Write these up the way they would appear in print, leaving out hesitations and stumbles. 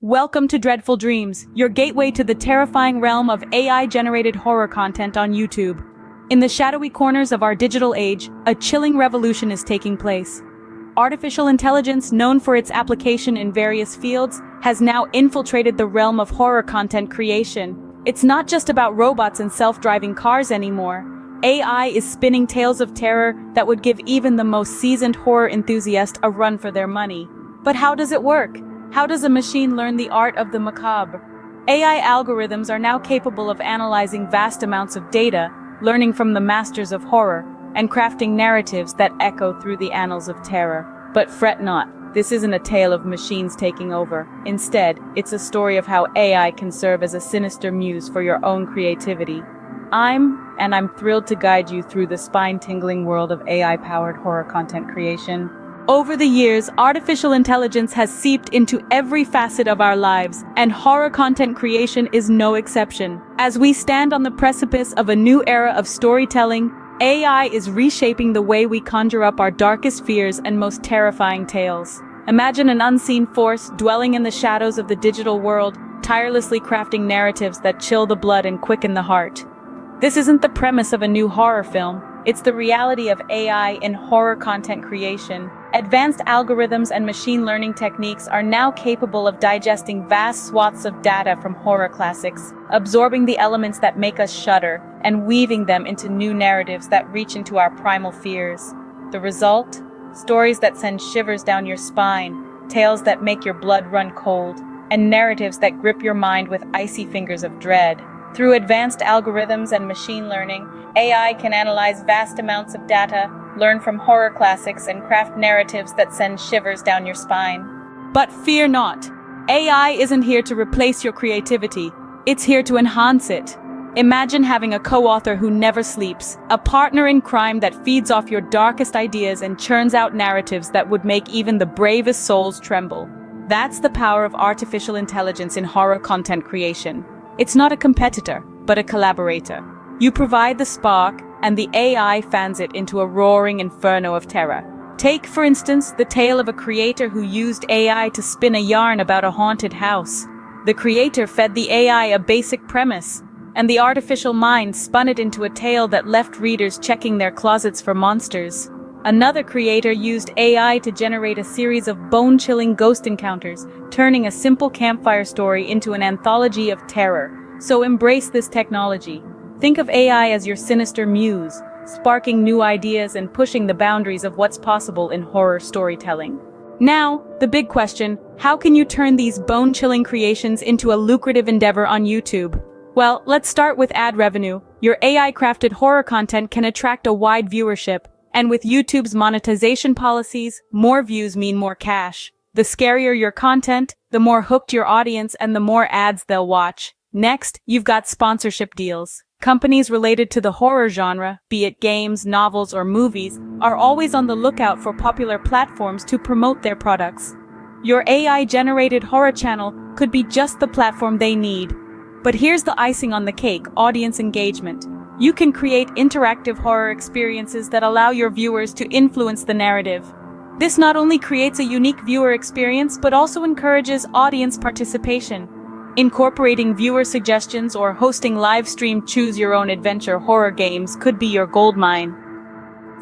Welcome to Dreadful Dreams, your gateway to the terrifying realm of AI-generated horror content on YouTube. In the shadowy corners of our digital age, a chilling revolution is taking place. Artificial intelligence, known for its application in various fields, has now infiltrated the realm of horror content creation. It's not just about robots and self-driving cars anymore. AI is spinning tales of terror that would give even the most seasoned horror enthusiast a run for their money. But how does it work? How does a machine learn the art of the macabre? AI algorithms are now capable of analyzing vast amounts of data, learning from the masters of horror, and crafting narratives that echo through the annals of terror. But fret not, this isn't a tale of machines taking over. Instead, it's a story of how AI can serve as a sinister muse for your own creativity. I'm thrilled to guide you through the spine-tingling world of AI-powered horror content creation. Over the years, artificial intelligence has seeped into every facet of our lives, and horror content creation is no exception. As we stand on the precipice of a new era of storytelling, AI is reshaping the way we conjure up our darkest fears and most terrifying tales. Imagine an unseen force dwelling in the shadows of the digital world, tirelessly crafting narratives that chill the blood and quicken the heart. This isn't the premise of a new horror film. It's the reality of AI in horror content creation. Advanced algorithms and machine learning techniques are now capable of digesting vast swaths of data from horror classics, absorbing the elements that make us shudder, and weaving them into new narratives that reach into our primal fears. The result? Stories that send shivers down your spine, tales that make your blood run cold, and narratives that grip your mind with icy fingers of dread. Through advanced algorithms and machine learning, AI can analyze vast amounts of data, learn from horror classics, and craft narratives that send shivers down your spine. But fear not. AI isn't here to replace your creativity. It's here to enhance it. Imagine having a co-author who never sleeps, a partner in crime that feeds off your darkest ideas and churns out narratives that would make even the bravest souls tremble. That's the power of artificial intelligence in horror content creation. It's not a competitor, but a collaborator. You provide the spark, and the AI fans it into a roaring inferno of terror. Take, for instance, the tale of a creator who used AI to spin a yarn about a haunted house. The creator fed the AI a basic premise, and the artificial mind spun it into a tale that left readers checking their closets for monsters. Another creator used AI to generate a series of bone-chilling ghost encounters, turning a simple campfire story into an anthology of terror. So embrace this technology. Think of AI as your sinister muse, sparking new ideas and pushing the boundaries of what's possible in horror storytelling. Now, the big question: how can you turn these bone-chilling creations into a lucrative endeavor on YouTube? Well, let's start with ad revenue. Your AI-crafted horror content can attract a wide viewership, and with YouTube's monetization policies, more views mean more cash. The scarier your content, the more hooked your audience and the more ads they'll watch. Next, you've got sponsorship deals. Companies related to the horror genre, be it games, novels, or movies, are always on the lookout for popular platforms to promote their products. Your AI-generated horror channel could be just the platform they need. But here's the icing on the cake: audience engagement. You can create interactive horror experiences that allow your viewers to influence the narrative. This not only creates a unique viewer experience, but also encourages audience participation. Incorporating viewer suggestions or hosting live-stream choose-your-own-adventure horror games could be your goldmine.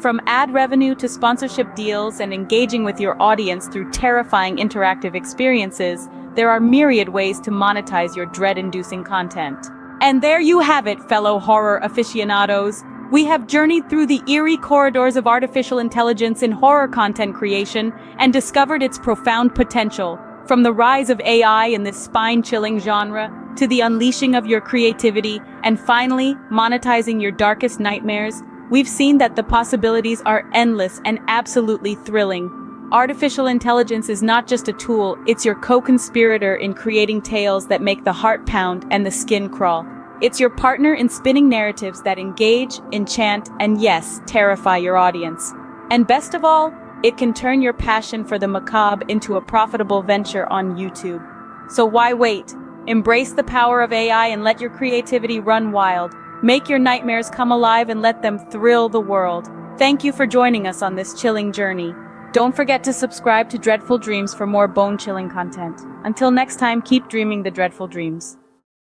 From ad revenue to sponsorship deals and engaging with your audience through terrifying interactive experiences, there are myriad ways to monetize your dread-inducing content. And there you have it, fellow horror aficionados. We have journeyed through the eerie corridors of artificial intelligence in horror content creation and discovered its profound potential. From the rise of AI in this spine-chilling genre, to the unleashing of your creativity, and finally, monetizing your darkest nightmares, we've seen that the possibilities are endless and absolutely thrilling. Artificial intelligence is not just a tool, it's your co-conspirator in creating tales that make the heart pound and the skin crawl. It's your partner in spinning narratives that engage, enchant, and yes, terrify your audience. And best of all, it can turn your passion for the macabre into a profitable venture on YouTube. So why wait? Embrace the power of AI and let your creativity run wild. Make your nightmares come alive and let them thrill the world. Thank you for joining us on this chilling journey. Don't forget to subscribe to Dreadful Dreams for more bone-chilling content. Until next time, keep dreaming the dreadful dreams.